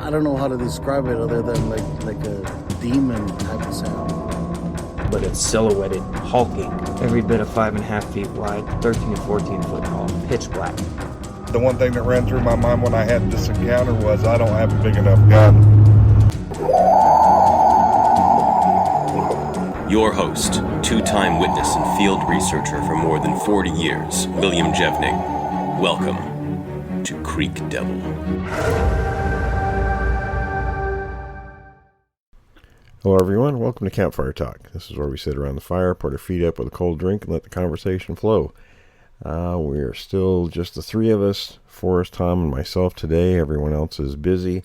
I don't know how to describe it other than like a demon type of sound. But it's silhouetted, hulking, every bit of 5.5 feet wide, 13 to 14 foot tall, pitch black. The one thing that ran through my mind when I had this encounter was I don't have a big enough gun. Your host, two-time witness and field researcher for more than 40 years, William Jevning. Welcome to Creek Devil. Hello everyone, welcome to Campfire Talk. This is where we sit around the fire, put our feet up with a cold drink, and let the conversation flow. We are still just the three of us, Forrest, Tom, and myself today. Everyone else is busy.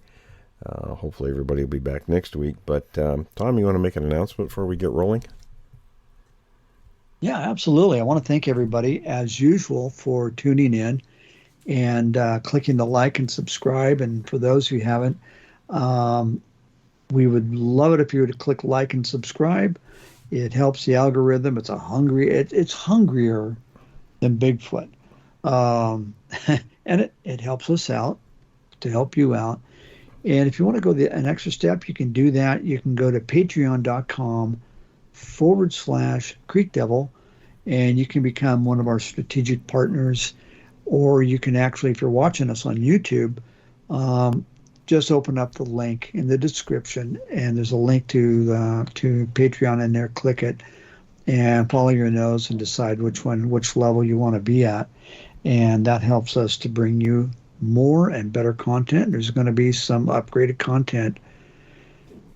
Hopefully everybody will be back next week. But Tom, you want to make an announcement before we get rolling? Yeah, absolutely. I want to thank everybody, as usual, for tuning in and clicking the like and subscribe. And for those who haven't, we would love it if you would click like and subscribe. It helps the algorithm. It's hungrier than Bigfoot. And it helps us out to help you out. And if you want to go an extra step, you can do that. You can go to patreon.com/Creek Devil, and you can become one of our strategic partners. Or you can actually, if you're watching us on YouTube, just open up the link in the description, and there's a link to Patreon in there. Click it and follow your nose and decide which level you want to be at, and that helps us to bring you more and better content. There's going to be some upgraded content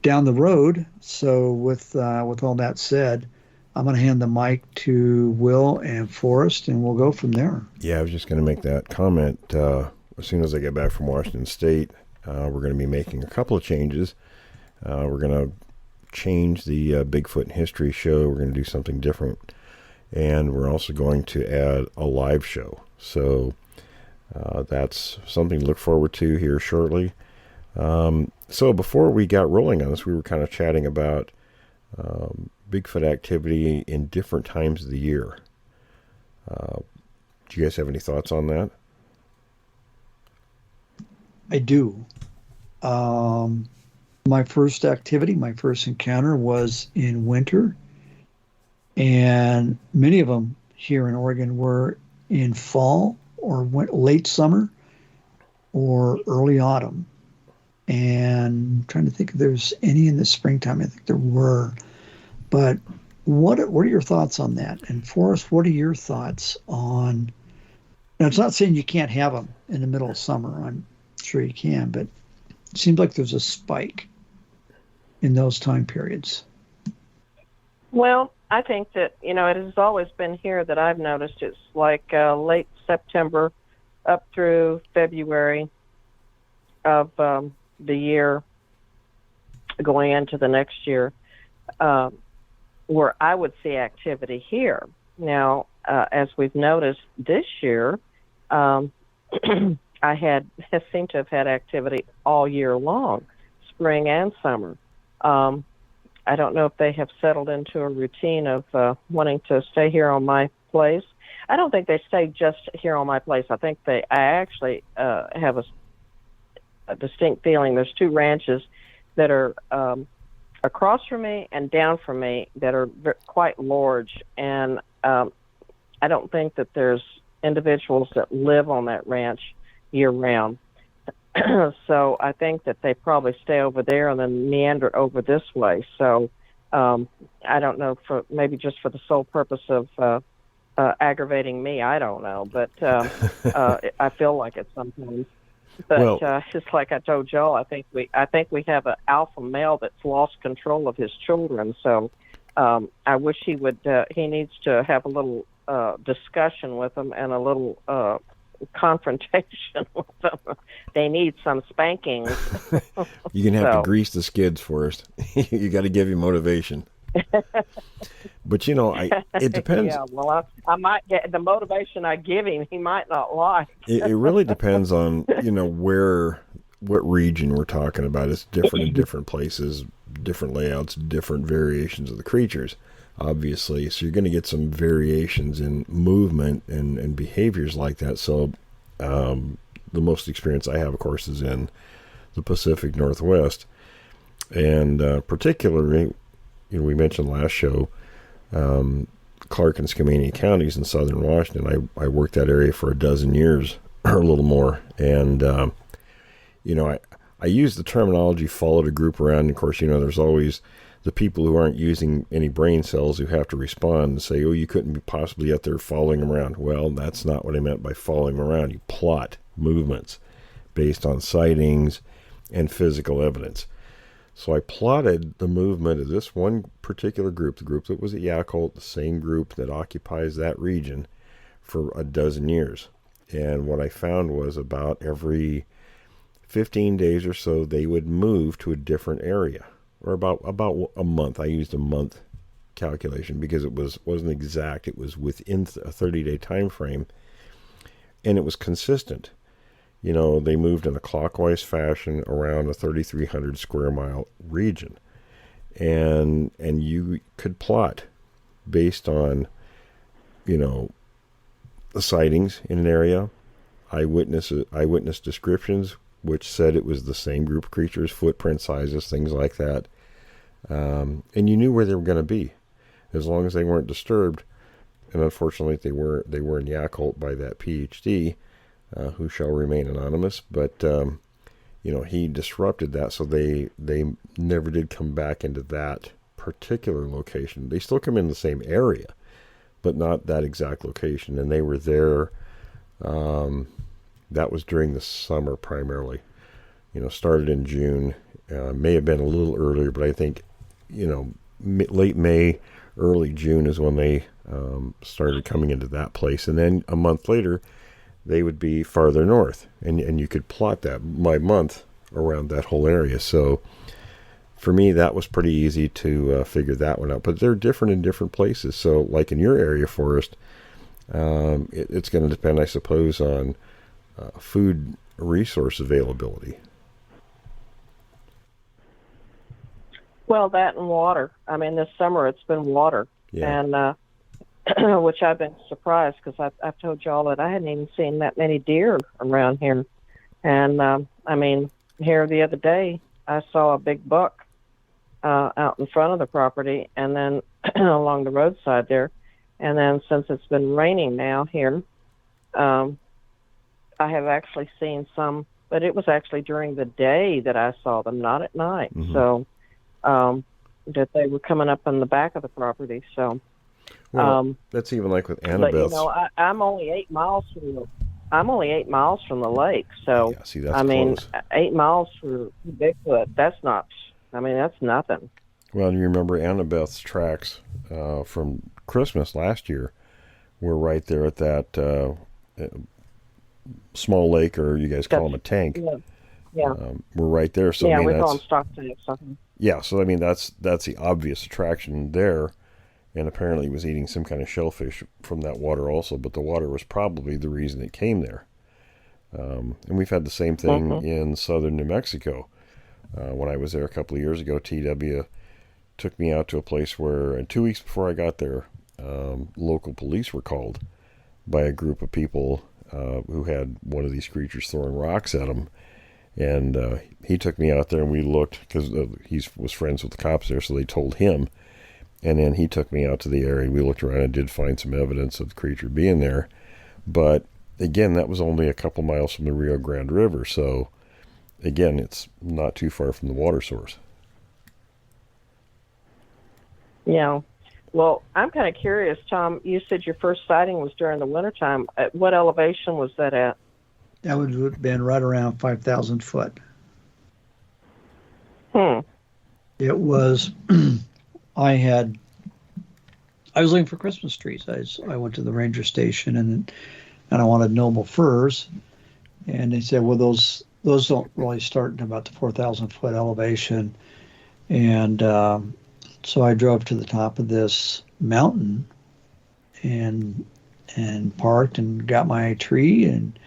down the road. So with all that said, I'm going to hand the mic to Will and Forrest, and we'll go from there. Yeah, I was just going to make that comment. As soon as I get back from Washington State, we're going to be making a couple of changes. We're going to change the Bigfoot History show. We're going to do something different. And we're also going to add a live show. So that's something to look forward to here shortly. So before we got rolling on this, we were kind of chatting about Bigfoot activity in different times of the year. Do you guys have any thoughts on that? I do. My first encounter was in winter, and many of them here in Oregon were in fall or late summer or early autumn. And I'm trying to think if there's any in the springtime. I think there were. But what are your thoughts on that? And Forrest, what are your thoughts on? Now, it's not saying you can't have them in the middle of summer. I'm sure you can, but it seems like there's a spike in those time periods. Well, I think that, it has always been here that I've noticed it's like late September up through February of the year going into the next year, where I would see activity here. Now, as we've noticed this year, I seem to have had activity all year long, spring and summer. I don't know if they have settled into a routine of wanting to stay here on my place. I don't think they stay just here on my place. I think I actually have a distinct feeling. There's two ranches that are across from me and down from me that are quite large, and I don't think that there's individuals that live on that ranch year-round. So I think that they probably stay over there and then meander over this way. So I don't know, maybe just for the sole purpose of aggravating me, I don't know. But I feel like it sometimes. But just like I told Joe, I think we have an alpha male that's lost control of his children. So I wish he needs to have a little discussion with them and a little confrontation with them. They need some spankings. You're gonna have to grease the skids first. You got to give him motivation. But it depends. Yeah, well, I might get the motivation I give him. He might not like. It really depends on what region we're talking about. It's different in different places, different layouts, different variations of the creatures, obviously. So you're going to get some variations in movement and behaviors like that. So the most experience I have, of course, is in the Pacific Northwest. And particularly, we mentioned last show, Clark and Skamania counties in southern Washington. I worked that area for a dozen years or a little more. And, I use the terminology followed a group around. Of course, there's always the people who aren't using any brain cells who have to respond and say, oh, you couldn't be possibly out there following them around. Well, that's not what I meant by following them around. You plot movements based on sightings and physical evidence. So I plotted the movement of this one particular group, the group that was at Yakult, the same group that occupies that region, for a dozen years. And what I found was about every 15 days or so, they would move to a different area, or about a month. I used a month calculation because it wasn't exact. It was within a 30-day time frame, and it was consistent. They moved in a clockwise fashion around a 3,300 square mile region, and you could plot based on the sightings in an area, eyewitness descriptions, which said it was the same group of creatures, footprint sizes, things like that. And you knew where they were going to be, as long as they weren't disturbed. And unfortunately, they were in Yakult by that PhD, who shall remain anonymous. But he disrupted that, so they never did come back into that particular location. They still come in the same area, but not that exact location. And they were there. That was during the summer primarily. Started in June. May have been a little earlier, but I think, late May, early June is when they started coming into that place. And then a month later, they would be farther north. And you could plot that by month around that whole area. So for me, that was pretty easy to figure that one out. But they're different in different places. So like in your area, Forrest, it's going to depend, I suppose, on food resource availability. Well, that and water. I mean, this summer it's been water, and which I've been surprised because I've told y'all that I hadn't even seen that many deer around here. And I mean, here the other day I saw a big buck out in front of the property, and then along the roadside there. And then since it's been raining now here, I have actually seen some, but it was actually during the day that I saw them, not at night. Mm-hmm. So that they were coming up on the back of the property. So that's even like with Annabelle. But, I'm only 8 miles from the lake. So yeah, see, that's close. 8 miles for Bigfoot. That's nothing. Well, you remember Annabeth's tracks from Christmas last year were right there at that small lake, or you guys call them a tank. Yeah. We're right there. So yeah, I mean, we call them stock tanks. Yeah, so I mean that's the obvious attraction there, and apparently it was eating some kind of shellfish from that water also. But the water was probably the reason it came there. And we've had the same thing in southern New Mexico. When I was there a couple of years ago, TW took me out to a place where, and 2 weeks before I got there, local police were called by a group of people who had one of these creatures throwing rocks at them. And he took me out there, and we looked, because he was friends with the cops there, so they told him. And then he took me out to the area, and we looked around and did find some evidence of the creature being there. But again, that was only a couple miles from the Rio Grande River, so again, it's not too far from the water source. Yeah. Well, I'm kind of curious, Tom. You said your first sighting was during the wintertime. At what elevation was that at? That would have been right around 5,000 foot. It was, I was looking for Christmas trees. I went to the ranger station and I wanted noble firs. And they said, well, those don't really start in about the 4,000 foot elevation. And so I drove to the top of this mountain and parked and got my tree and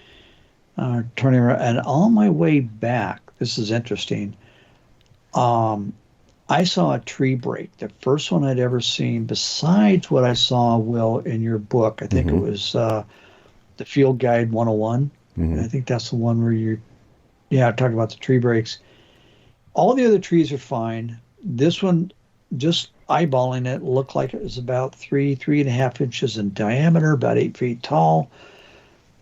turning around. And on my way back, this is interesting, I saw a tree break, the first one I'd ever seen, besides what I saw, Will, in your book. I think it was the Field Guide 101. And I think that's the one where Yeah, talk about the tree breaks. All the other trees are fine. This one, just eyeballing it, looked like it was about 3.5 inches in diameter, about 8 feet tall.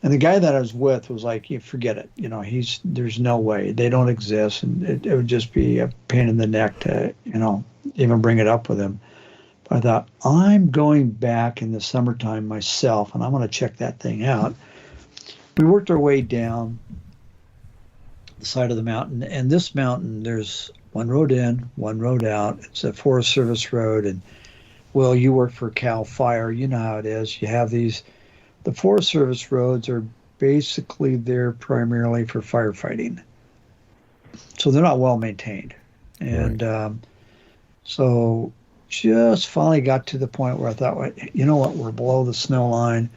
And the guy that I was with was like, "You forget it. There's no way. They don't exist, and it would just be a pain in the neck to, even bring it up with him." But I thought, I'm going back in the summertime myself, and I'm going to check that thing out. We worked our way down the side of the mountain, and this mountain, there's one road in, one road out. It's a Forest Service road, and well, you work for Cal Fire, you know how it is. You have the Forest Service roads are basically there primarily for firefighting, so they're not well maintained, and so just finally got to the point where I thought, well, you know what, we're below the snow line,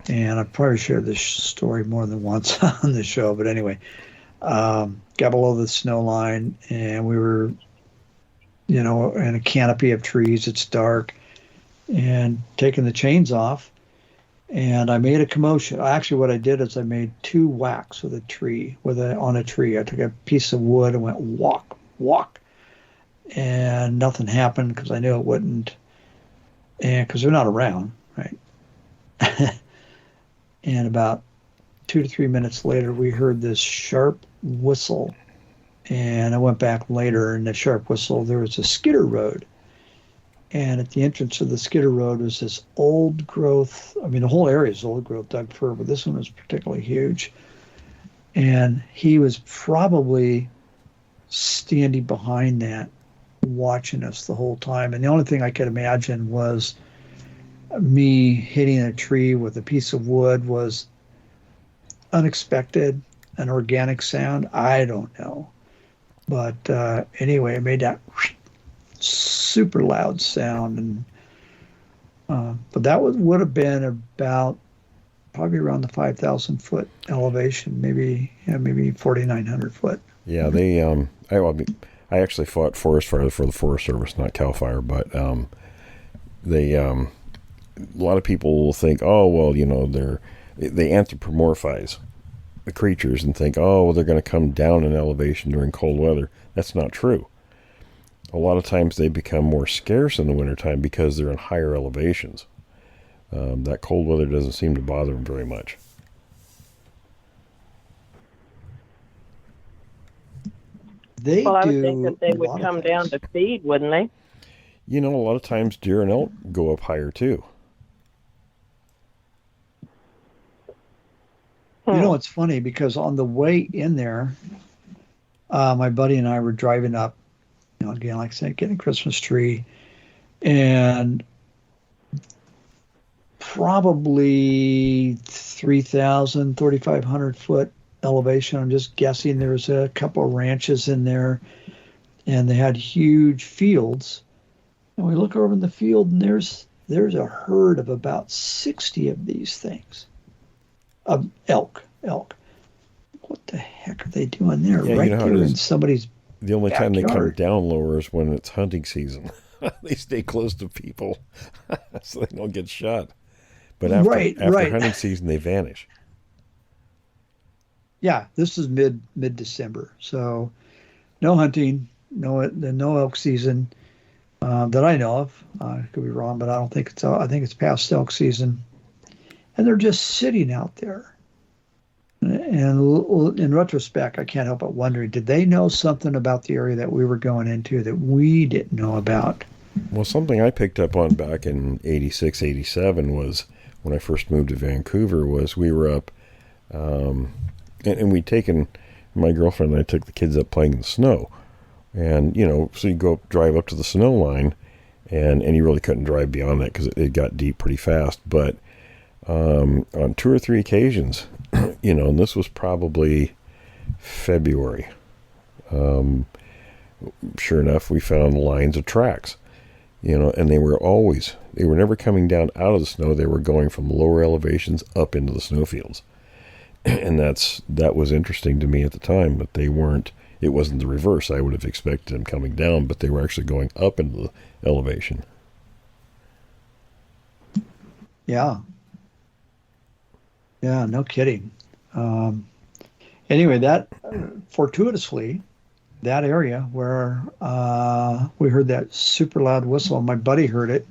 and I've probably shared this story more than once on the show, but anyway, got below the snow line, and we were, in a canopy of trees. It's dark, and taking the chains off, and I made a commotion. Actually, what I did is I made 2 whacks with a tree, on a tree. I took a piece of wood and went walk, walk, and nothing happened because I knew it wouldn't, and because they're not around, right? And about 2 to 3 minutes later, we heard this sharp whistle, and I went back later, and the sharp whistle, there was a skidder road, and at the entrance of the skidder road was this old growth. I mean, the whole area is old growth Doug fir, but this one was particularly huge, and he was probably standing behind that, watching us the whole time. And the only thing I could imagine was me hitting a tree with a piece of wood was unexpected, an organic sound. I don't know. But anyway, it made that super loud sound. And but that would have been about probably around the 5,000 foot elevation, maybe 4,900 foot. Yeah, they I actually fought forest fire for the Forest Service, not Cal Fire, but they a lot of people will think, oh well, they anthropomorphize the creatures and think, oh well, they're going to come down in elevation during cold weather. That's not true. A lot of times they become more scarce in the wintertime because they're in higher elevations. That cold weather doesn't seem to bother them very much. I would think that they would come down to feed, wouldn't they? A lot of times deer and elk go up higher too. It's funny because on the way in there, my buddy and I were driving up, again, like I said, getting a Christmas tree, and probably 3,000, 3,500 foot elevation. I'm just guessing. There was a couple of ranches in there, and they had huge fields. And we look over in the field, and there's a herd of about 60 of these things, of elk. What the heck are they doing there? Yeah, right there in somebody's The only backyard. time they come down lower is when it's hunting season. They stay close to people so they don't get shot. But after hunting season, they vanish. Yeah, this is mid-December, so no hunting, no elk season that I know of. I could be wrong, but I don't think it's. I think it's past elk season, and they're just sitting out there. And in retrospect, I can't help but wondering, did they know something about the area that we were going into that we didn't know about? Well, something I picked up on back in 86, 87 was when I first moved to Vancouver was we were up, and we'd taken, my girlfriend and I took the kids up playing in the snow. And, so you drive up to the snow line, and you really couldn't drive beyond that because it got deep pretty fast. But on 2 or 3 occasions, and this was probably February, sure enough, we found lines of tracks, and they were never coming down out of the snow. They were going from lower elevations up into the snowfields. And that was interesting to me at the time, but it wasn't the reverse. I would have expected them coming down, but they were actually going up into the elevation. Yeah, no kidding. Anyway, that fortuitously, that area where we heard that super loud whistle, my buddy heard it.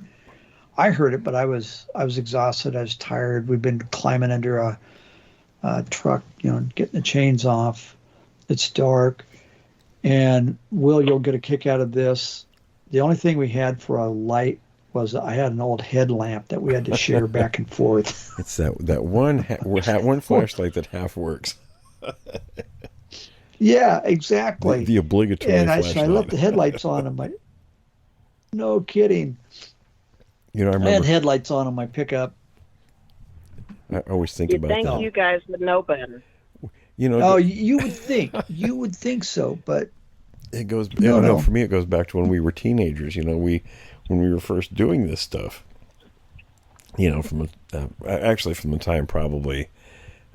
I heard it, but I was exhausted. I was tired. We've been climbing under a truck, getting the chains off. It's dark. And Will, you'll get a kick out of this. The only thing we had for a light was I had an old headlamp that we had to share back and forth. It's that one flashlight that half works. Yeah, exactly. The obligatory and flashlight. I left the headlights on in my. No kidding. I I remember. had headlights on my pickup. I always think You'd about think that. you guys would know better. Oh, you would think. You would think so, but it goes. No. For me, it goes back to when we were teenagers. When we were first doing this stuff. From the time probably,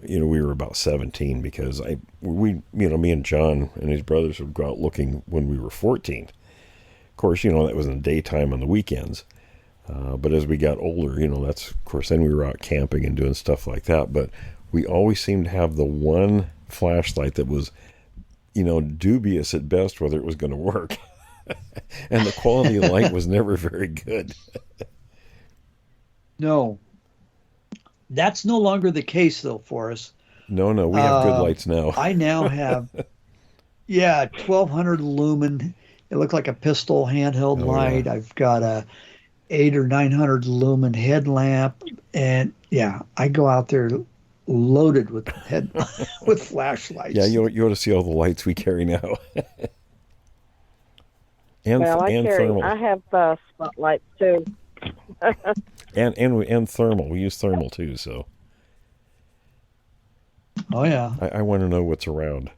we were about 17 because me and John and his brothers would go out looking when we were 14. Of course, that was in the daytime on the weekends. But as we got older, that's, of course, then we were out camping and doing stuff like that. But we always seemed to have the one flashlight that was, dubious at best whether it was going to work. And the quality of light was never very good. no. That's no longer the case, though, for us. No, we have good lights now. I now have, 1,200 lumen. It looked like a pistol handheld light. Yeah. I've got a 800 or 900 lumen headlamp, and I go out there loaded with with flashlights. Yeah, you ought to see all the lights we carry now. and thermal. I have spotlights too. and thermal. We use thermal too. So. Oh yeah. I want to know what's around.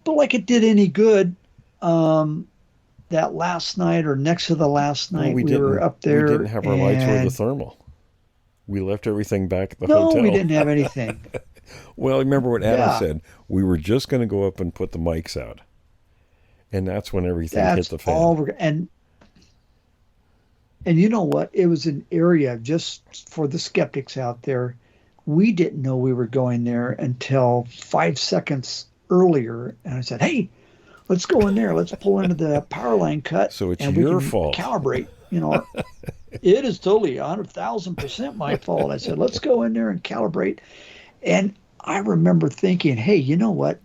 But like it did any good. That last night or next to the last night, we were up there. We didn't have our lights or the thermal. We left everything back at the hotel. hotel. No, we didn't have anything. Well, remember what Adam said? We were just going to go up and put the mics out. And that's when everything hit the fan. And you know what? It was an area, just for the skeptics out there, we didn't know we were going there until 5 seconds earlier. And I said, hey, let's go in there. Let's pull into the power line cut. So it's and your we can fault. Calibrate. It is totally 100,000% my fault. I said, let's go in there and calibrate. And I remember thinking, hey, you know what?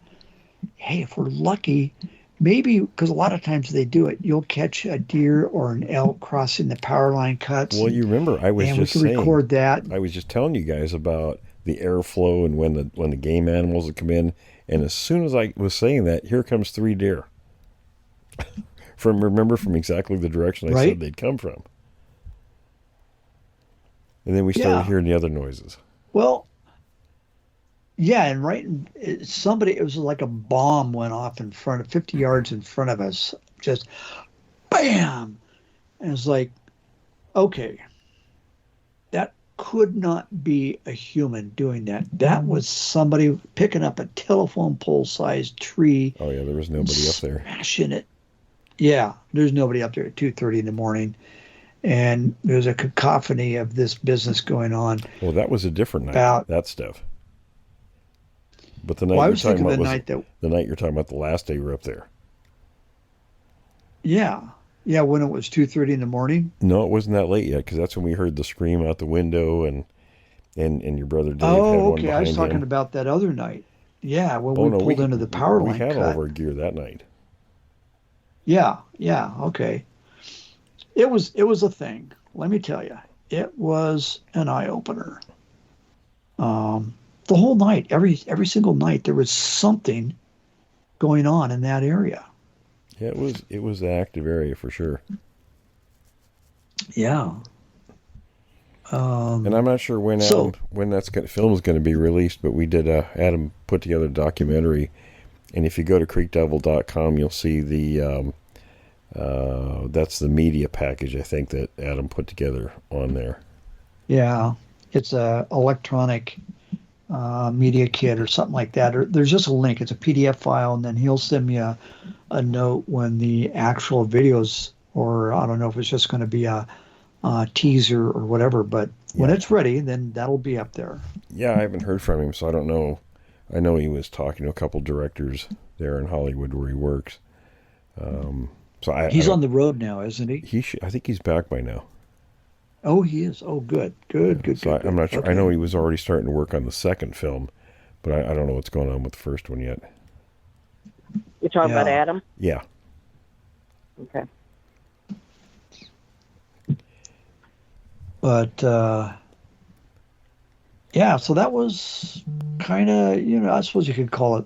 Hey, if we're lucky, maybe, because a lot of times they do it, you'll catch a deer or an elk crossing the power line cuts. Well, you remember, I was just saying. Record that. I was just telling you guys about the airflow and when the game animals would come in. And as soon as I was saying that, here comes 3 deer. From exactly the direction I said they'd come from. And then we started hearing the other noises. Well, yeah, and it was like a bomb went off in front of 50 yards in front of us. Just bam! And it's like, okay, that could not be a human doing that. That was somebody picking up a telephone pole-sized tree. Oh, yeah, there was nobody up there. Smashing it. Yeah, there's nobody up there at 2:30 in the morning. And there's a cacophony of this business going on. Well, that was a different night, that stuff. But the night I you're was talking thinking about the night you're talking about the last day you were up there. Yeah. Yeah, when it was 2:30 in the morning? No, it wasn't that late yet, because that's when we heard the scream out the window and your brother Dave had one okay. behind I was talking him. about that other night. Yeah, when we pulled into the power line We had cut. all of our gear that night. Yeah, okay. It was a thing. Let me tell you, it was an eye opener. The whole night, every single night, there was something going on in that area. Yeah, it was an active area for sure. Yeah. And I'm not sure when that film is going to be released, but we did Adam put together a documentary, and if you go to creekdevil.com, you'll see the that's the media package I think that Adam put together on there. Yeah, it's a electronic media kit or something like that. Or there's just a link. It's a PDF file, and then he'll send me a note when the actual videos, or I don't know if it's just going to be a teaser or whatever. But when it's ready, then that'll be up there. Yeah, I haven't heard from him, so I don't know I know he was talking to a couple directors there in Hollywood where he works. He's on the road now, isn't he? I think he's back by now. Oh, he is. Oh, good. I'm not sure. Okay. I know he was already starting to work on the second film, but I don't know what's going on with the first one yet. You're talking about Adam? Yeah. Okay. But, so that was kind of, I suppose you could call it,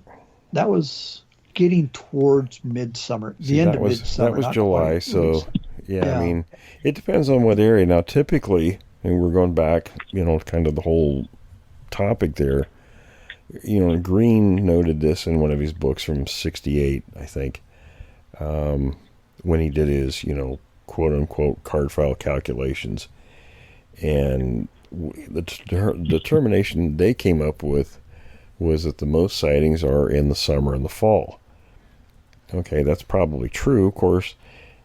that was getting towards midsummer, end of midsummer. That was July, so, yeah, I mean, it depends on what area. Now, typically, and we're going back, kind of the whole topic there, Green noted this in one of his books from 1968, I think, when he did his, quote-unquote card file calculations. And the determination they came up with was that the most sightings are in the summer and the fall. Okay, that's probably true. Of course,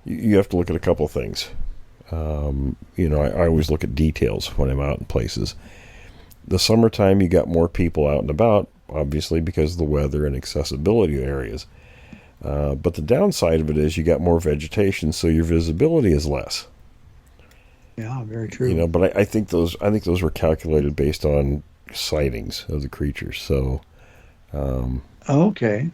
you have to look at a couple things. I always look at details when I'm out in places. The summertime, you got more people out and about, obviously, because of the weather and accessibility areas. But the downside of it is you got more vegetation, so your visibility is less. Yeah, very true. But I think those were calculated based on sightings of the creatures. So, okay.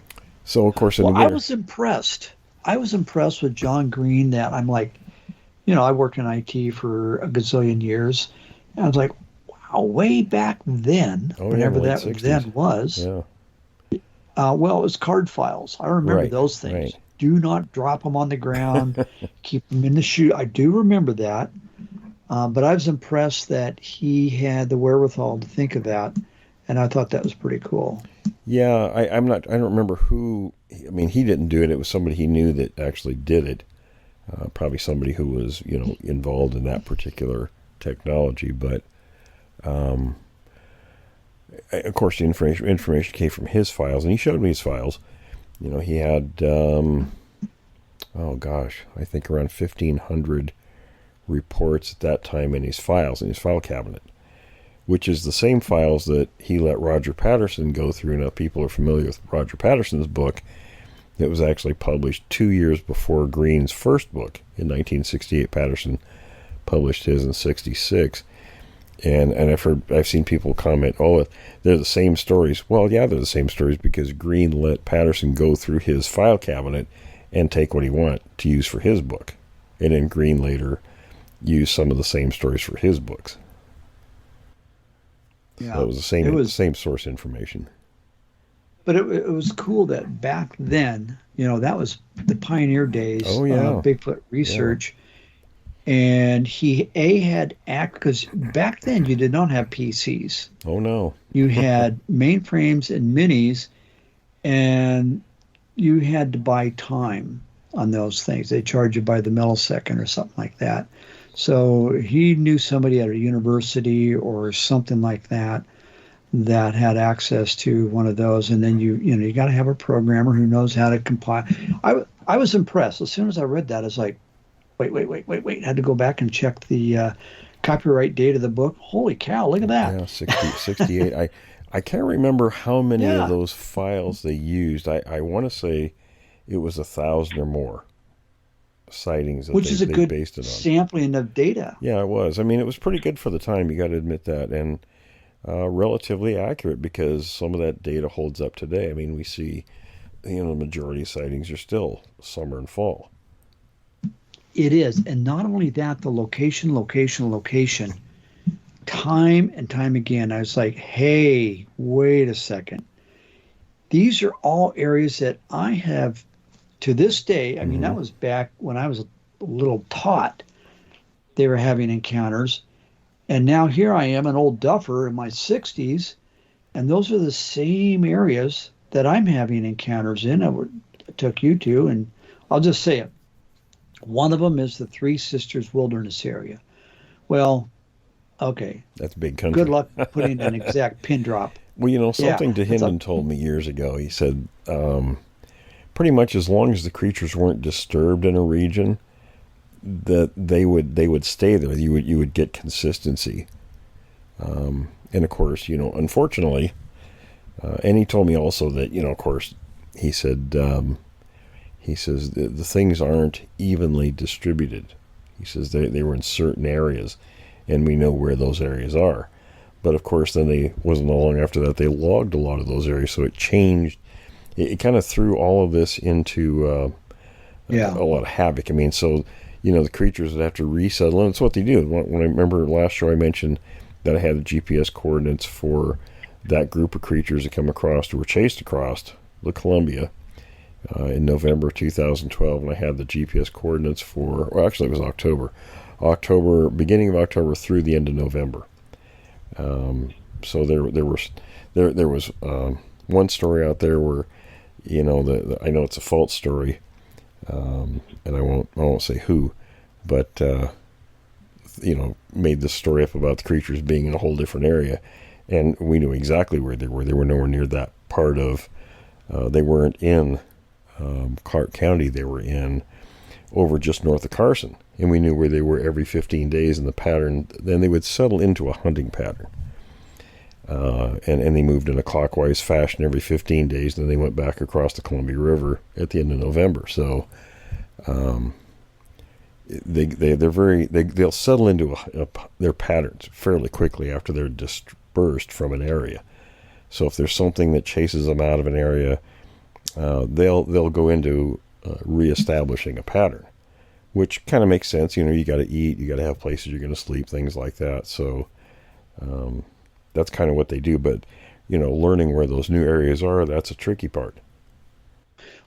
So of course, in the winter, I was impressed. I was impressed with John Green. That I'm like, I worked in IT for a gazillion years, and I was like, wow, way back then, whenever that 60s. Then was. Yeah. It was card files. I remember those things. Right. Do not drop them on the ground. Keep them in the chute. I do remember that. But I was impressed that he had the wherewithal to think of that, and I thought that was pretty cool. Yeah, I don't remember who. I mean, he didn't do it. It was somebody he knew that actually did it. Probably somebody who was, involved in that particular technology. But, of course, the information came from his files, and he showed me his files. He had, I think around 1,500 reports at that time in his files, in his file cabinet, which is the same files that he let Roger Patterson go through. Now, people are familiar with Roger Patterson's book that was actually published 2 years before Green's first book in 1968. Patterson published his in 1966. And I've seen people comment, they're the same stories. Well, yeah, they're the same stories because Green let Patterson go through his file cabinet and take what he wanted to use for his book. And then Green later used some of the same stories for his books. Yeah, so it was the same source information. But it was cool that back then, that was the pioneer days of Bigfoot research. Yeah. And he had because back then you did not have PCs. Oh no. You had mainframes and minis, and you had to buy time on those things. They charge you by the millisecond or something like that. So he knew somebody at a university or something like that had access to one of those, and then you got to have a programmer who knows how to compile. I was impressed. As soon as I read that, I was like, wait. Had to go back and check the copyright date of the book. Holy cow, look at that. Yeah, 68. I can't remember how many of those files they used. I want to say it was 1,000 or more sightings that which is a good based it on. Sampling of data. Yeah, it was. I mean, it was pretty good for the time. You got to admit that, and relatively accurate because some of that data holds up today. I mean, we see, the majority of sightings are still summer and fall. It is, and not only that, the location. Time and time again, I was like, hey, wait a second. These are all areas that I have, to this day, I mean, that was back when I was a little tot, they were having encounters. And now here I am, an old duffer in my 60s, and those are the same areas that I'm having encounters in. I took you to, and I'll just say it. One of them is the Three Sisters Wilderness area. Well, okay. That's big country. Good luck putting an exact pin drop. Well, something Hinton told me years ago. He said, pretty much as long as the creatures weren't disturbed in a region, that they would stay there. You would get consistency. And of course, unfortunately, And he told me also that, of course, he said, he says the things aren't evenly distributed. He says they were in certain areas, and we know where those areas are. But of course, then they wasn't long after that they logged a lot of those areas, so it changed. It kind of threw all of this into a lot of havoc. I mean, so the creatures would have to resettle, and it's what they do. When I remember last show, I mentioned that I had the GPS coordinates for that group of creatures that come across or were chased across the Columbia in November 2012, and I had the GPS coordinates for. Well, actually, it was beginning of October through the end of November. So there was one story out there where, I know it's a false story, and I won't say who, but made this story up about the creatures being in a whole different area, and we knew exactly where they were. They were nowhere near that part of. They weren't in Clark County. They were in over just north of Carson, and we knew where they were every 15 days in the pattern. Then they would settle into a hunting pattern. And they moved in a clockwise fashion every 15 days. Then they went back across the Columbia River at the end of November. So they'll settle into their patterns fairly quickly after they're dispersed from an area. So if there's something that chases them out of an area, they'll go into reestablishing a pattern, which kind of makes sense. You got to eat, you got to have places you're going to sleep, things like that. So that's kind of what they do. But learning where those new areas are, that's a tricky part.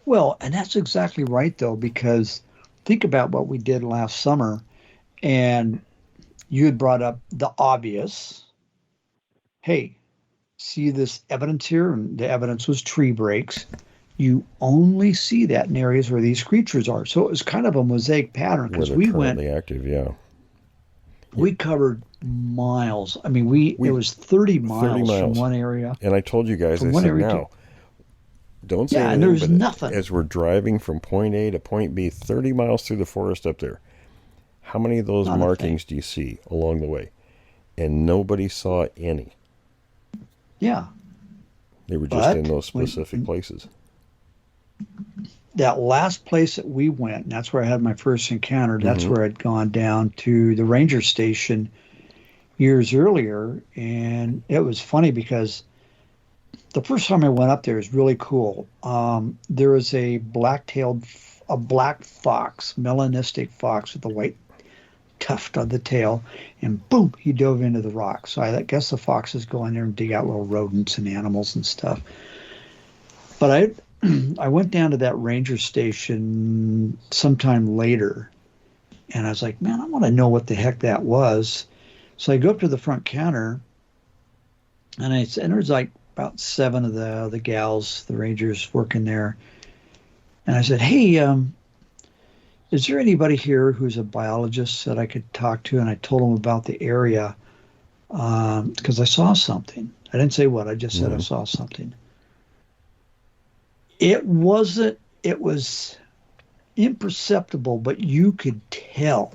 Well, and that's exactly right, though, because think about what we did last summer, and you had brought up the obvious. Hey, see this evidence here? And the evidence was tree breaks. You only see that in areas where these creatures are. So it was kind of a mosaic pattern, because we went active, yeah. We covered miles. I mean, it was 30 miles from one area. And I told you guys, don't say anything, and there's nothing. As we're driving from point A to point B, 30 miles through the forest up there, how many of those markings do you see along the way? And nobody saw any. Yeah. They were just in those specific places. That last place that we went, and that's where I had my first encounter, that's where I'd gone down to the ranger station years earlier. And it was funny because the first time I went up there was really cool. There was a black fox, melanistic fox with a white tuft on the tail, and boom, he dove into the rock. So I guess the foxes go in there and dig out little rodents and animals and stuff. But I went down to that ranger station sometime later, and I was like, man, I want to know what the heck that was. So I go up to the front counter, and there's like about 7 of the gals, the rangers working there. And I said, hey, is there anybody here who's a biologist that I could talk to? And I told them about the area, because I saw something. I didn't say what, I just said I saw something. It was imperceptible, but you could tell.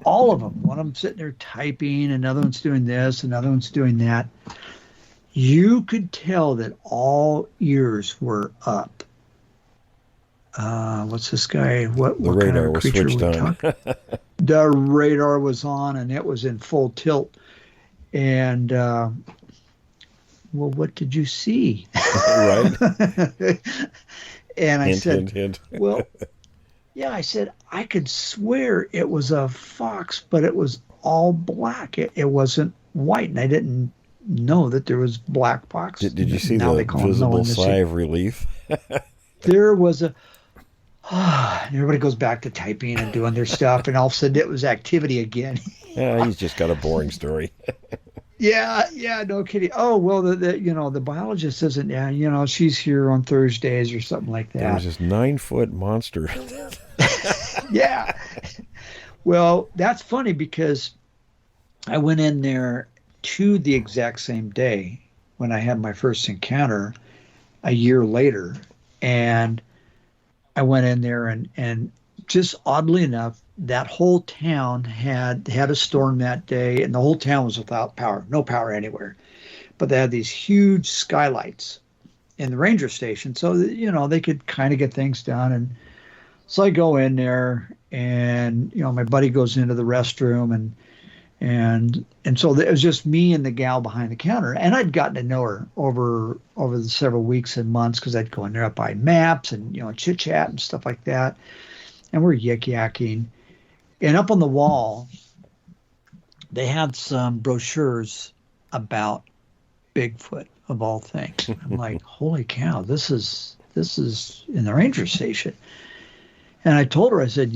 All of them, one of them sitting there typing, another one's doing this, another one's doing that. You could tell that all ears were up. What's this guy? What kind of creature was talking? The radar was on, and it was in full tilt. And well, what did you see? Right. And I said, hint. Well, yeah, I said, I could swear it was a fox, but it was all black. It wasn't white, and I didn't know that there was black fox. Did you see the visible sigh of relief? There was everybody goes back to typing and doing their stuff, and all of a sudden it was activity again. Yeah, he's just got a boring story. Yeah, no kidding. Oh, well, the biologist isn't, she's here on Thursdays or something like that. There was this 9-foot monster. Yeah. Well, that's funny because I went in there to the exact same day when I had my first encounter a year later, and I went in there and just oddly enough, that whole town had a storm that day, and the whole town was without power, no power anywhere. but they had these huge skylights in the ranger station, so that, they could kind of get things done. And so I go in there, and my buddy goes into the restroom, and so it was just me and the gal behind the counter, and I'd gotten to know her over the several weeks and months, because I'd go in there, I'd buy maps and chit chat and stuff like that, and we're yik-yakking, and up on the wall they had some brochures about Bigfoot, of all things. I'm like, holy cow, this is in the ranger station. And I told her, I said,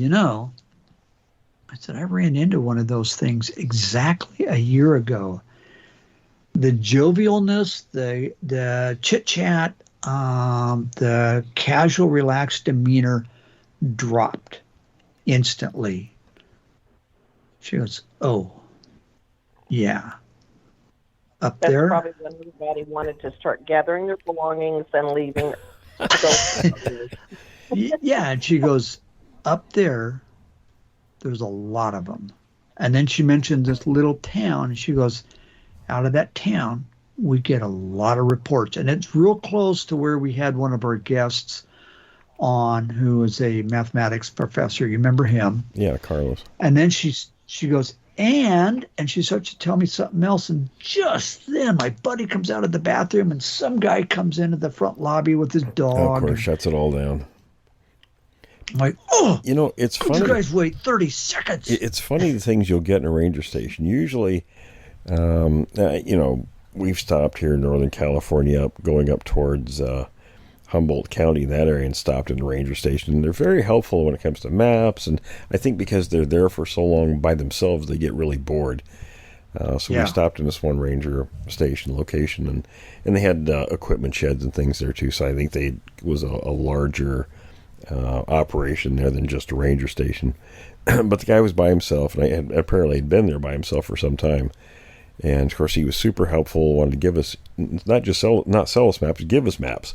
I ran into one of those things exactly a year ago. The jovialness, the chit-chat, the casual, relaxed demeanor dropped instantly. She goes, oh, yeah. Up That's there? probably when everybody wanted to start gathering their belongings and leaving. Yeah, and she goes, up there, there's a lot of them. And then she mentioned this little town, and she goes, out of that town, we get a lot of reports. And it's real close to where we had one of our guests on, who was a mathematics professor. You remember him? Yeah, Carlos. And then she goes, and she starts to tell me something else. And just then my buddy comes out of the bathroom, and some guy comes into the front lobby with his dog. Of course, shuts it all down. I'm like, oh, it's could funny. You guys wait 30 seconds? It's funny the things you'll get in a ranger station. Usually, we've stopped here in Northern California, going up towards Humboldt County, that area, and stopped in the ranger station. And they're very helpful when it comes to maps. And I think because they're there for so long by themselves, they get really bored. So we stopped in this one ranger station location, and they had equipment sheds and things there too. So I think it was a larger operation there than just a ranger station. But the guy was by himself, and apparently had been there by himself for some time. And of course, he was super helpful. Wanted to give us not sell us maps, give us maps.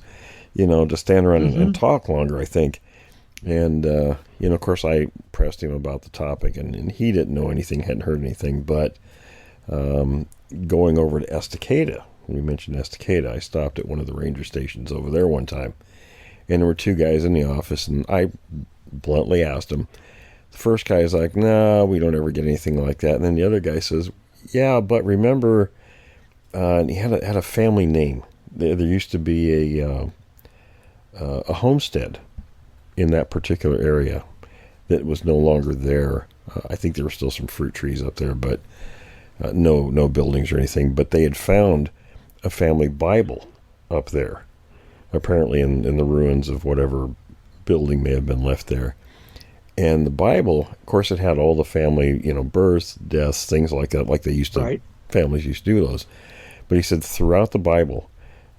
To stand around and talk longer, I think. And of course, I pressed him about the topic, and he didn't know anything, hadn't heard anything. But going over to Estacada, when we mentioned Estacada, I stopped at one of the ranger stations over there one time. And there were two guys in the office, and I bluntly asked him. The first guy is like, no, we don't ever get anything like that. And then the other guy says, yeah, but remember, and he had a family name. There used to be a homestead in that particular area that was no longer there. I think there were still some fruit trees up there, but no buildings or anything. But they had found a family Bible up there, apparently in the ruins of whatever building may have been left there. And the Bible, of course, it had all the family, births, deaths, things like that, like they used to, right. Families used to do those. But he said throughout the Bible,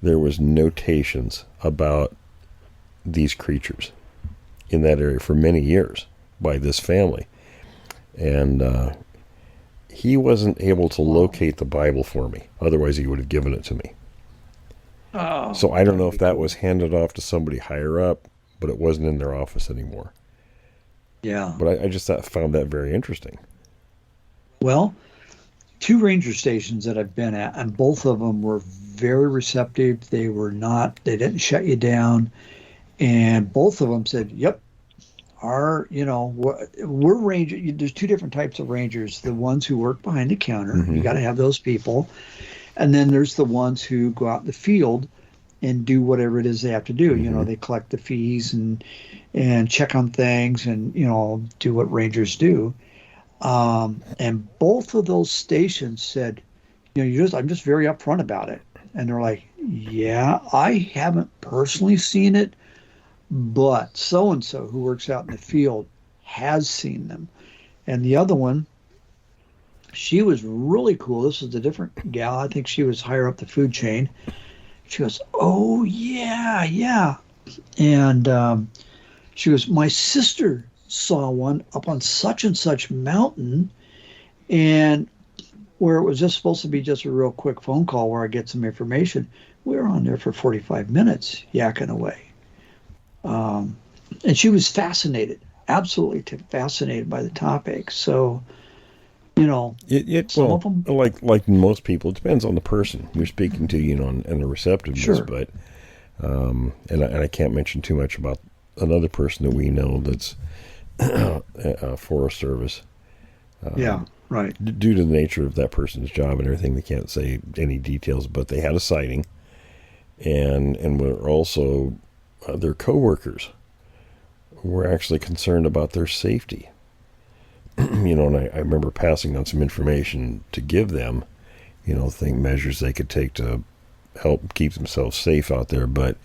there was notations about these creatures in that area for many years by this family. And he wasn't able to locate the Bible for me. Otherwise, he would have given it to me. Oh, so I don't know if that was handed off to somebody higher up, but it wasn't in their office anymore. Yeah. But I just found that very interesting. Well, 2 ranger stations that I've been at, and both of them were very receptive. They didn't shut you down. And both of them said, yep, we're ranger. There's 2 different types of rangers. The ones who work behind the counter, you got to have those people. And then there's the ones who go out in the field and do whatever it is they have to do. They collect the fees and check on things and, do what rangers do. And both of those stations said, I'm just very upfront about it. And they're like, yeah, I haven't personally seen it, but so-and-so who works out in the field has seen them. And the other one, she was really cool. This is a different gal. I think she was higher up the food chain. She goes, oh, yeah. And she goes, my sister saw one up on such and such mountain, and where it was just supposed to be just a real quick phone call where I get some information. We were on there for 45 minutes yakking away. And she was fascinated, absolutely fascinated by the topic. So, You know, some well, of them. like most people, it depends on the person you're speaking to, and the receptiveness. Sure. But and I can't mention too much about another person that we know that's Forest Service. Yeah, right. Due to the nature of that person's job and everything, they can't say any details. But they had a sighting, and were also their coworkers were actually concerned about their safety. And I remember passing on some information to give them, measures they could take to help keep themselves safe out there. But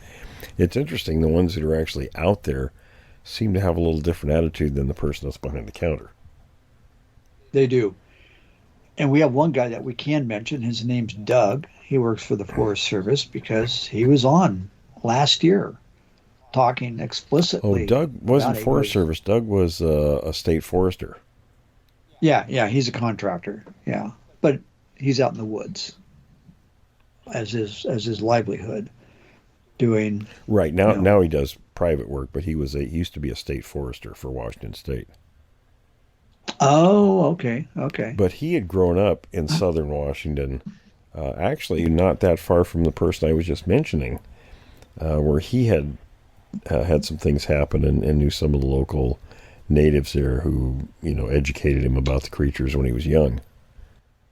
it's interesting, the ones that are actually out there seem to have a little different attitude than the person that's behind the counter. They do. And we have one guy that we can mention. His name's Doug. He works for the Forest Service because he was on last year talking explicitly. Oh, Doug wasn't Forest Service. Doug was a state forester. Yeah, he's a contractor. Yeah, but he's out in the woods as his livelihood, doing right now. Now he does private work, but he used to be a state forester for Washington State. Oh, okay. But he had grown up in southern Washington, actually not that far from the person I was just mentioning, where he had had some things happen and knew some of the local natives there who, educated him about the creatures when he was young.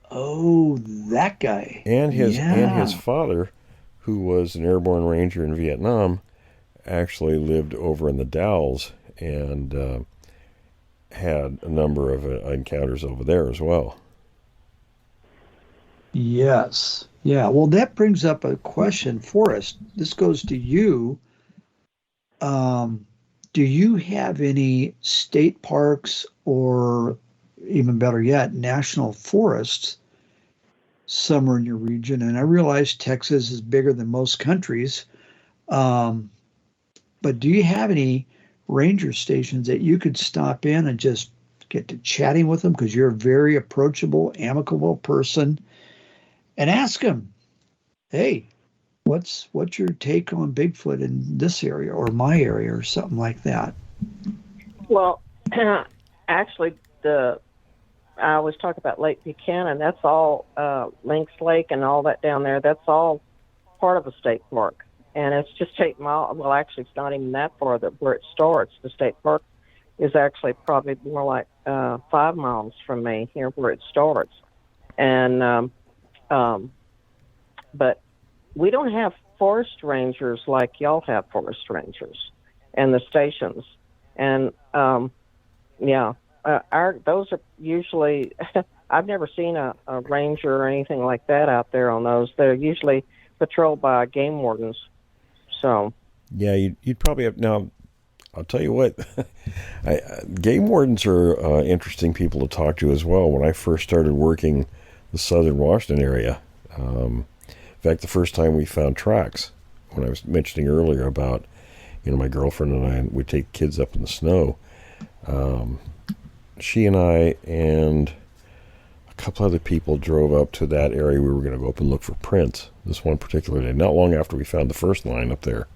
Oh, that guy. And his father, who was an airborne ranger in Vietnam, actually lived over in the Dalles and had a number of encounters over there as well. Yes. Yeah. Well, that brings up a question for us. This goes to you. Do you have any state parks or, even better yet, national forests somewhere in your region? And I realize Texas is bigger than most countries, but do you have any ranger stations that you could stop in and just get to chatting with them, because you're a very approachable, amicable person, and ask them, hey, what's your take on Bigfoot in this area or my area or something like that? Well, actually, I always talk about Lake Buchanan. That's all Lynx Lake and all that down there. That's all part of a state park. And it's just 8 miles. Well, actually, it's not even that far where it starts. The state park is actually probably more like 5 miles from me here where it starts. And but we don't have forest rangers like y'all have forest rangers and the stations. And those are usually. I've never seen a ranger or anything like that out there on those. They're usually patrolled by game wardens. So, yeah, you'd probably have. Now, I'll tell you what, game wardens are interesting people to talk to as well. When I first started working the southern Washington area, in fact, the first time we found tracks, when I was mentioning earlier about, my girlfriend and I would take kids up in the snow, she and I and a couple other people drove up to that area. We were going to go up and look for prints this one particular day, not long after we found the first line up there.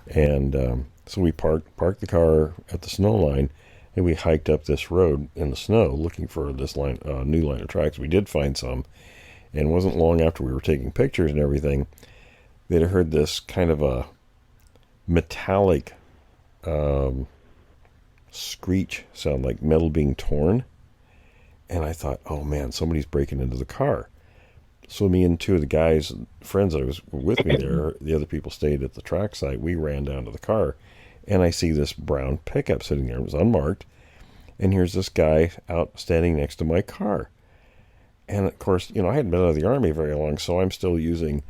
And so we parked the car at the snow line, and we hiked up this road in the snow looking for this new line of tracks. We did find some, and it wasn't long after we were taking pictures and everything, they'd heard this kind of a metallic screech sound, like metal being torn. And I thought, oh man, somebody's breaking into the car. So me and two of the guys, friends that was with me there, the other people stayed at the track site. We ran down to the car, and I see this brown pickup sitting there. It was unmarked. And here's this guy out standing next to my car. And of course, I hadn't been out of the Army very long, so I'm still using,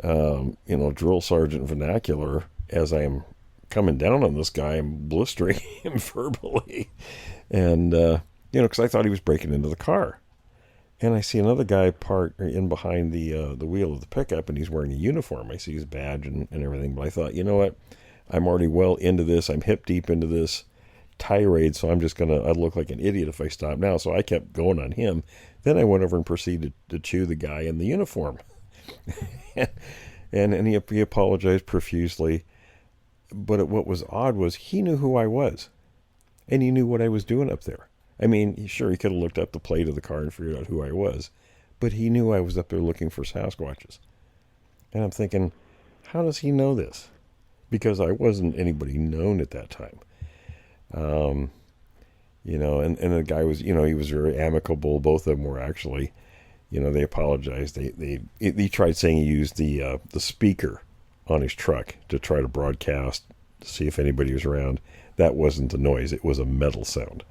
drill sergeant vernacular as I am coming down on this guy. I'm blistering him verbally. And, because I thought he was breaking into the car. And I see another guy parked in behind the wheel of the pickup, and he's wearing a uniform. I see his badge and everything. But I thought, you know what? I'm already well into this. I'm hip deep into this tirade, so I'd look like an idiot if I stopped now. So I kept going on him. Then I went over and proceeded to chew the guy in the uniform. and he apologized profusely. But what was odd was he knew who I was, and he knew what I was doing up there. I mean, sure, he could have looked up the plate of the car and figured out who I was, but he knew I was up there looking for Sasquatches. And I'm thinking, how does he know this? Because I wasn't anybody known at that time. You know, and the guy was, you know, he was very amicable. Both of them were actually, you know, they apologized. He tried saying he used the speaker on his truck to try to broadcast to see if anybody was around. That wasn't the noise. It was a metal sound.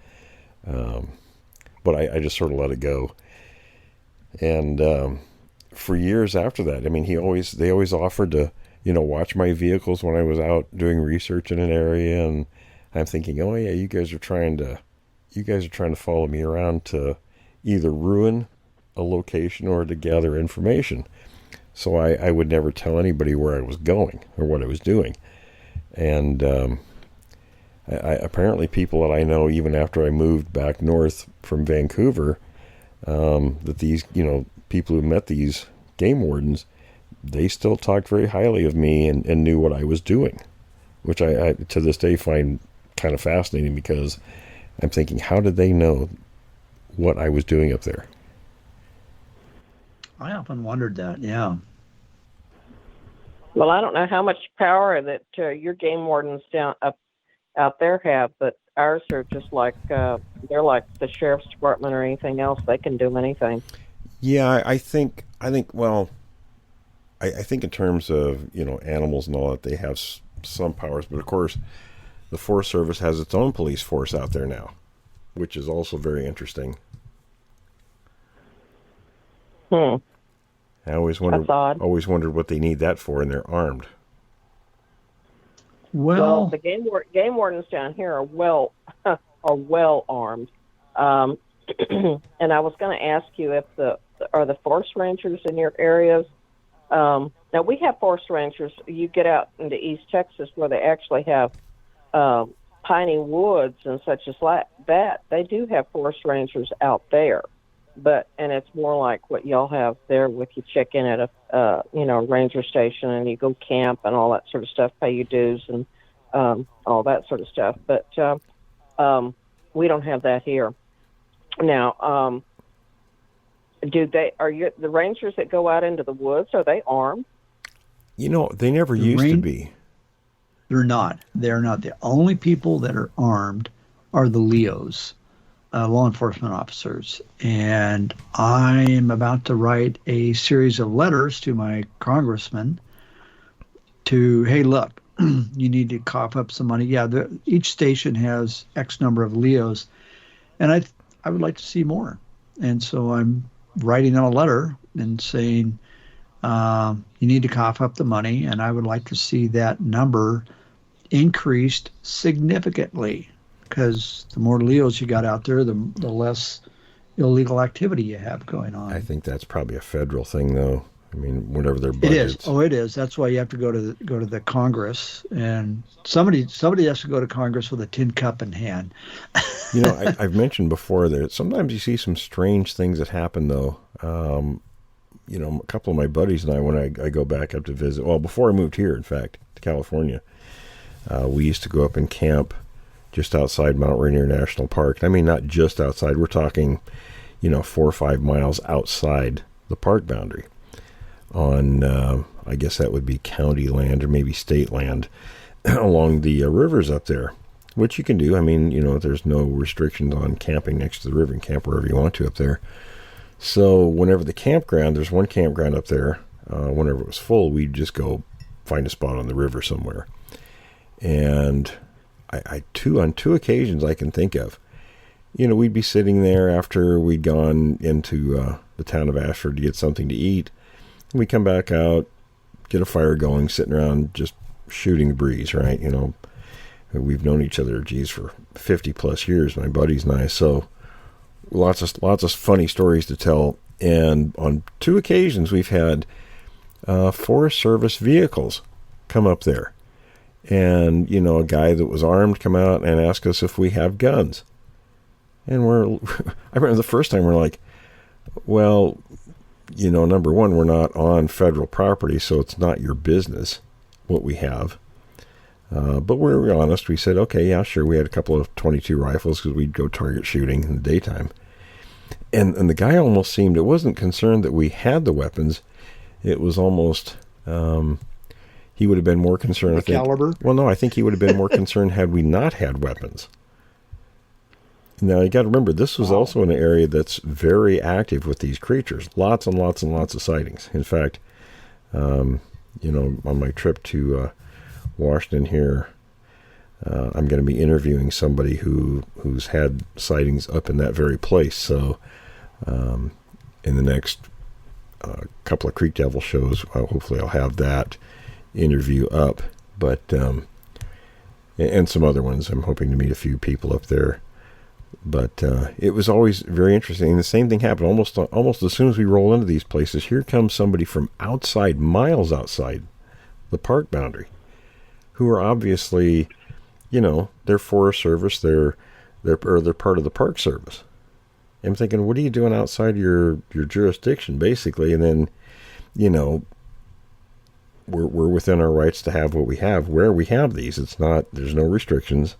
But I just sort of let it go. And for years after that, I mean, they always offered to, you know, watch my vehicles when I was out doing research in an area. And I'm thinking, oh yeah, you guys are trying to follow me around to either ruin a location or to gather information. So I would never tell anybody where I was going or what I was doing. And apparently people that I know, even after I moved back north from Vancouver, that these, you know, people who met these game wardens, they still talked very highly of me and knew what I was doing, which I to this day find kind of fascinating, because I'm thinking, how did they know what I was doing up there? I often wondered that, yeah. Well, I don't know how much power that your game wardens out there have, but ours are just like they're like the sheriff's department or anything else. They can do anything. Yeah, I think well, I think in terms of, you know, animals and all that, they have some powers, but of course the Forest Service has its own police force out there now, which is also very interesting. I always wondered what they need that for, and they're armed. Well, the game wardens down here are well armed. And I was going to ask you if are the forest rangers in your areas. Now we have forest rangers. You get out into East Texas where they actually have piney woods and such as that. They do have forest rangers out there. And it's more like what y'all have there, with you check in at a ranger station and you go camp and all that sort of stuff, pay your dues and all that sort of stuff. But we don't have that here. Now, the rangers that go out into the woods, are they armed? You know, they never used to be. They're not. They're not. The only people that are armed are the LEOs. Law enforcement officers. And I am about to write a series of letters to my congressman to, hey, look, you need to cough up some money. Yeah, each station has X number of LEOs, and I would like to see more. And so I'm writing them a letter and saying, you need to cough up the money, and I would like to see that number increased significantly. Because the more LEOs you got out there, the less illegal activity you have going on. I think that's probably a federal thing, though. I mean, whatever their budget. It is. Oh, it is. That's why you have to go to the Congress, and somebody has to go to Congress with a tin cup in hand. You know, I've mentioned before that sometimes you see some strange things that happen, though. You know, a couple of my buddies and I, when I go back up to visit, well, before I moved here, in fact, to California, we used to go up and camp just outside Mount Rainier National Park. I mean, not just outside. We're talking, 4 or 5 miles outside the park boundary on, I guess that would be county land or maybe state land along the rivers up there, which you can do. I mean, there's no restrictions on camping next to the river and camp wherever you want to up there. So whenever there's one campground up there, whenever it was full, we'd just go find a spot on the river somewhere. And on two occasions I can think of, we'd be sitting there after we'd gone into the town of Ashford to get something to eat. And we come back out, get a fire going, sitting around just shooting the breeze, right? We've known each other, for 50 plus years, my buddies and I. So lots of funny stories to tell. And on 2 occasions we've had Forest Service vehicles come up there. And, a guy that was armed come out and ask us if we have guns. And I remember the first time we're like, well, number one, we're not on federal property, so it's not your business what we have. But we were honest. We said, okay, yeah, sure. We had a couple of 22 rifles because we'd go target shooting in the daytime. And the guy almost seemed, it wasn't concerned that we had the weapons. It was almost, he would have been more concerned. The caliber? Well, no, I think he would have been more concerned had we not had weapons. Now, you got to remember, this was also an area that's very active with these creatures. Lots and lots and lots of sightings. In fact, on my trip to Washington here, I'm going to be interviewing somebody who's had sightings up in that very place. So in the next couple of Creek Devil shows, hopefully I'll have that interview up. But and some other ones. I'm hoping to meet a few people up there. But it was always very interesting. And the same thing happened almost as soon as we roll into these places. Here comes somebody from outside, miles outside the park boundary, who are obviously, they're Forest Service, they're part of the Park Service. And I'm thinking, what are you doing outside your jurisdiction, basically? And then, we're within our rights to have what we have. Where we have these, there's no restrictions.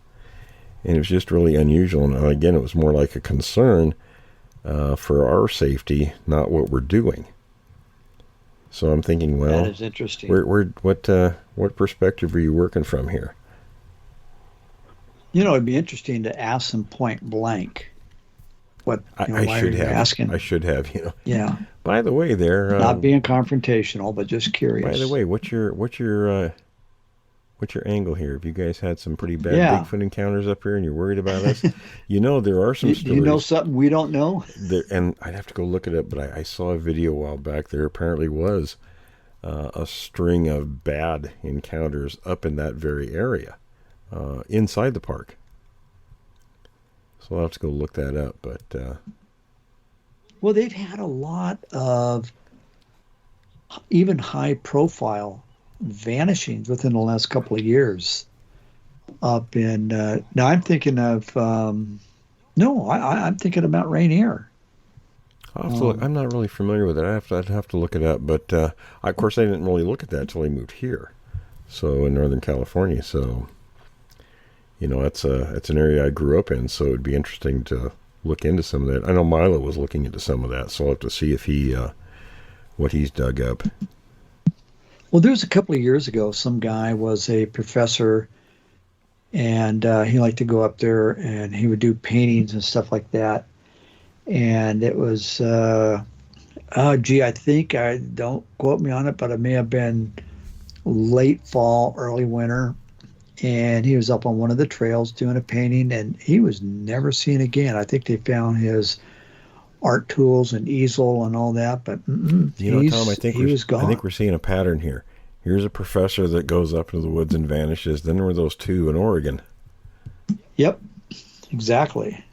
And it was just really unusual. And again, it was more like a concern for our safety, not what we're doing. So I'm thinking, well, that is interesting. What perspective are you working from here? It'd be interesting to ask them point blank. What I should have asking. I should have. Yeah. By the way, they're not being confrontational, but just curious. By the way, what's your angle here? Have you guys had some pretty bad Bigfoot encounters up here, and you're worried about us? There are some stories. Do you know something we don't know? And I'd have to go look it up, but I saw a video a while back. There apparently was a string of bad encounters up in that very area, inside the park. So I'll have to go look that up. But well, they've had a lot of even high-profile vanishings within the last couple of years up in now I'm thinking of I'm thinking about Rainier. I'm not really familiar with it. I'd have to look it up, but of course I didn't really look at that until I moved here, so in Northern California. So it's an area I grew up in, so it'd be interesting to look into some of that. I know Milo was looking into some of that, so I'll have to see if he what he's dug up. Well, there's a couple of years ago, some guy was a professor, and he liked to go up there, and he would do paintings and stuff like that. And it was, I think, don't quote me on it, but it may have been late fall, early winter. And he was up on one of the trails doing a painting, and he was never seen again. I think they found his art tools and easel and all that, but Tom, I think he was gone. I think we're seeing a pattern here. Here's a professor that goes up into the woods and vanishes. Then there were those two in Oregon. Yep, exactly.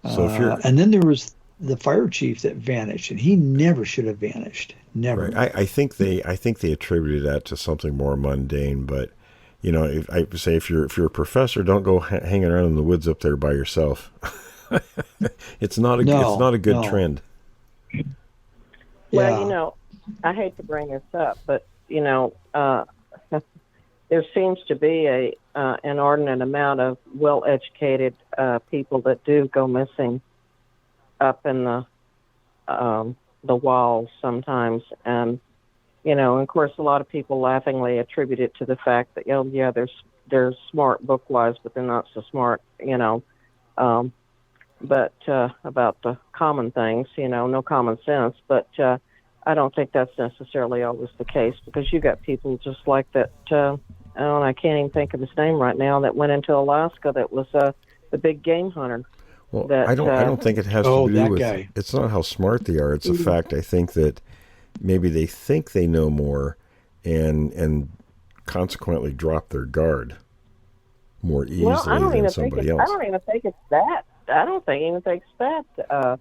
So and then there was the fire chief that vanished, and he never should have vanished. Never. Right. I think they attributed that to something more mundane, but if you're a professor, don't go hanging around in the woods up there by yourself. It's not a good trend. Well, I hate to bring this up, but there seems to be a inordinate amount of well-educated people that do go missing up in the walls sometimes, and of course, a lot of people laughingly attribute it to the fact that they're smart book-wise, but they're not so smart, but about the common things, no common sense. But I don't think that's necessarily always the case, because you got people just like that. And I can't even think of his name right now. That went into Alaska. That was the big game hunter. Well, I don't think it has to do with. Guy. It's not how smart they are. It's a fact. I think that maybe they think they know more, and consequently drop their guard more easily than somebody else. I don't even think it's that. I don't even think it's that.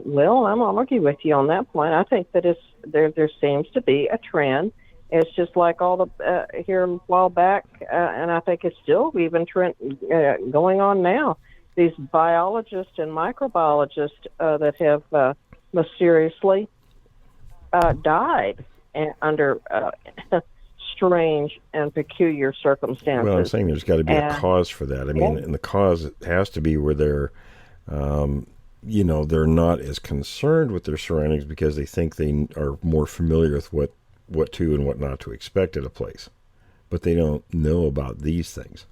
Will, I'm gonna argue with you on that point. I think that there seems to be a trend. It's just like all the here a while back, and I think it's still even trend going on now. These biologists and microbiologists that have mysteriously died under strange and peculiar circumstances. Well, I'm saying there's got to be a cause for that. I mean, and the cause has to be where they're, they're not as concerned with their surroundings because they think they are more familiar with what to and what not to expect at a place, but they don't know about these things.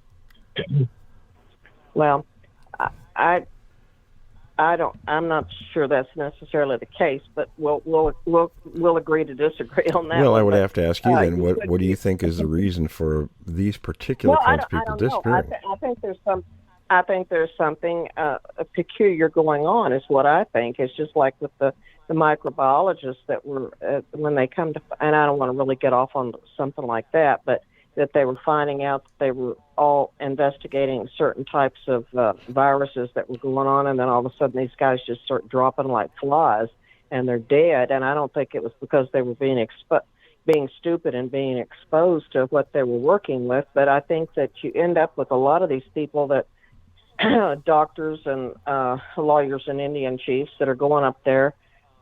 Well, I'm not sure that's necessarily the case, but we'll agree to disagree on that. Well, I would have to ask you then. What do you think is the reason for these particular kinds of people disappearing? I think there's something peculiar going on. Is what I think. It's just like with the microbiologists that were when they come to, and I don't want to really get off on something like that, but that they were finding out that they were all investigating certain types of viruses that were going on, and then all of a sudden these guys just start dropping like flies, and they're dead. And I don't think it was because they were being stupid and being exposed to what they were working with, but I think that you end up with a lot of these people that doctors and lawyers and Indian chiefs that are going up there,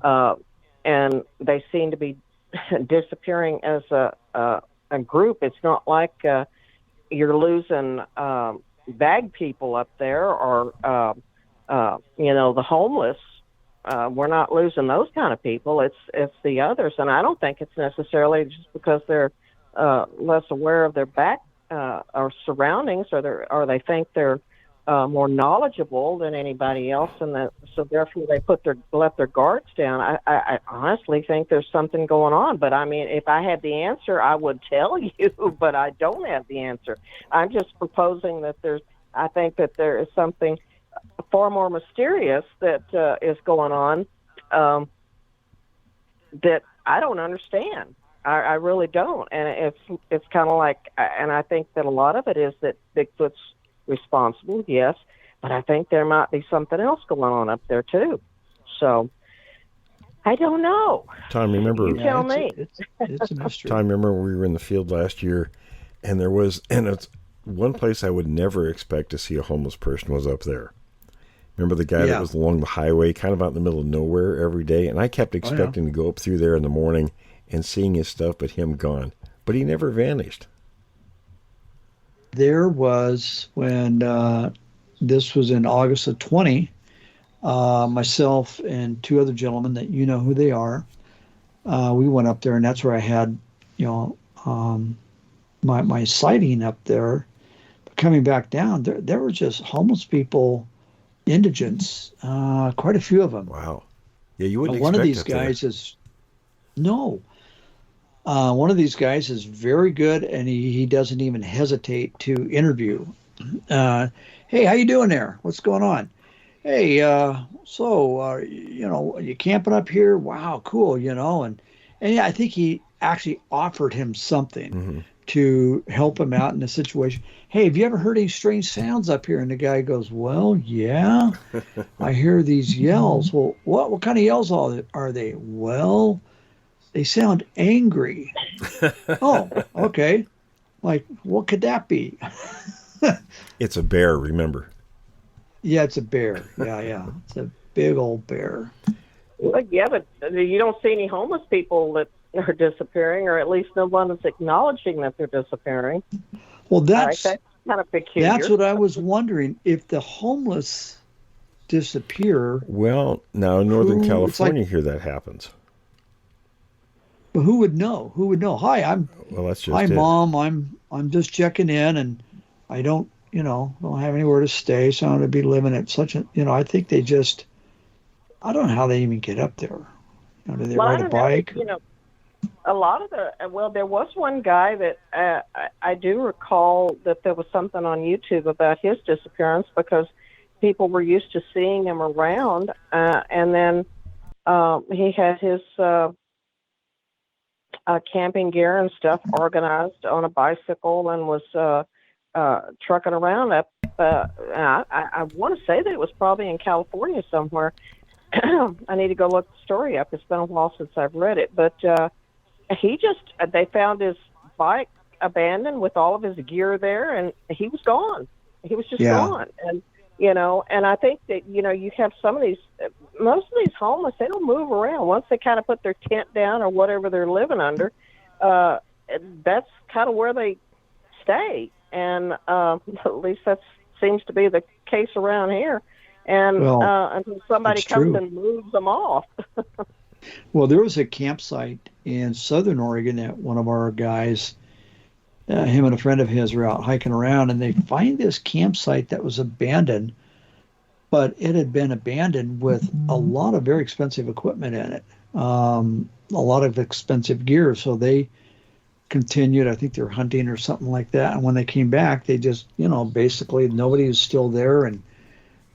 and they seem to be disappearing as a group. It's not like you're losing bag people up there or the homeless. We're not losing those kind of people. It's the others, and I don't think it's necessarily just because they're less aware of their back or surroundings, or they think they're more knowledgeable than anybody else, and so therefore they let their guards down. I honestly think there's something going on, but I mean, if I had the answer, I would tell you, but I don't have the answer. I'm just proposing that I think that there is something far more mysterious that is going on that I don't understand. I really don't, and it's kind of like, and I think that a lot of it is that Bigfoot's responsible, yes, but I think there might be something else going on up there too. So I don't know. Tom, remember? You tell me. It's a mystery. Tom, remember we were in the field last year, and it's one place I would never expect to see a homeless person was up there. Remember the guy that was along the highway, kind of out in the middle of nowhere every day, and I kept expecting to go up through there in the morning and seeing his stuff, but him gone. But he never vanished. There was, when this was in August of 20, myself and two other gentlemen that you know who they are, we went up there, and that's where I had, my sighting up there. But coming back down, there were just homeless people, indigents, quite a few of them. Wow. Yeah, you wouldn't one expect of these it guys there. is, no. One of these guys is very good, and he doesn't even hesitate to interview. Hey, how you doing there? What's going on? Hey, you camping up here? Wow, cool, and yeah, I think he actually offered him something to help him out in a situation. Hey, have you ever heard any strange sounds up here? And the guy goes, well, yeah, I hear these yells. Well, what kind of yells are they? Well, they sound angry. Oh, okay. Like, what could that be? It's a bear, remember? Yeah, it's a bear. Yeah. It's a big old bear. Well, yeah, but you don't see any homeless people that are disappearing, or at least no one is acknowledging that they're disappearing. Well, that's kind of peculiar. That's what I was wondering. If the homeless disappear... Well, now in Northern California here that happens. But who would know? Hi, that's just hi, it. Mom. I'm just checking in, and I don't have anywhere to stay, so I'm going to be living at such a. I think they just. I don't know how they even get up there. Do they ride a bike? A lot of there was one guy that I do recall that there was something on YouTube about his disappearance because people were used to seeing him around, and then he had his. Camping gear and stuff organized on a bicycle and was trucking around up. I want to say that it was probably in California somewhere. I need to go look the story up. It's been a while since I've read it. But they found his bike abandoned with all of his gear there, and he was gone. He was just gone. And I think that, you have most of these homeless, they don't move around. Once they kind of put their tent down or whatever they're living under, that's kind of where they stay. And at least that seems to be the case around here. And until somebody comes and moves them off. Well, there was a campsite in Southern Oregon that one of our guys, him and a friend of his, were out hiking around, and they find this campsite that was abandoned, but it had been abandoned with a lot of very expensive equipment in it, a lot of expensive gear. So they continued, I think they were hunting or something like that. And when they came back, they just, basically nobody was still there, and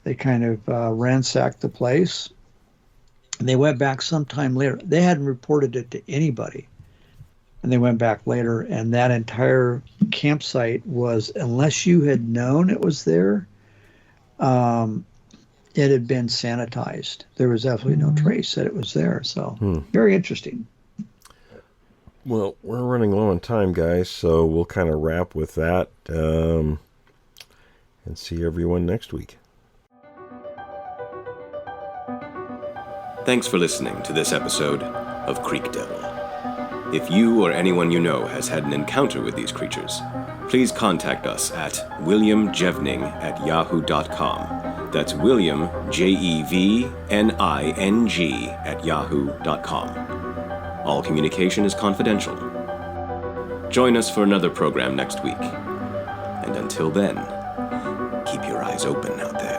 they kind of ransacked the place. And they went back sometime later. They hadn't reported it to anybody. And they went back later, and that entire campsite was, unless you had known it was there, it had been sanitized. There was absolutely no trace that it was there. So very interesting. Well, we're running low on time, guys, so we'll kind of wrap with that and see everyone next week. Thanks for listening to this episode of Creek Devil. If you or anyone you know has had an encounter with these creatures, please contact us at williamjevning@yahoo.com. That's William, Jevning, @yahoo.com. All communication is confidential. Join us for another program next week. And until then, keep your eyes open out there.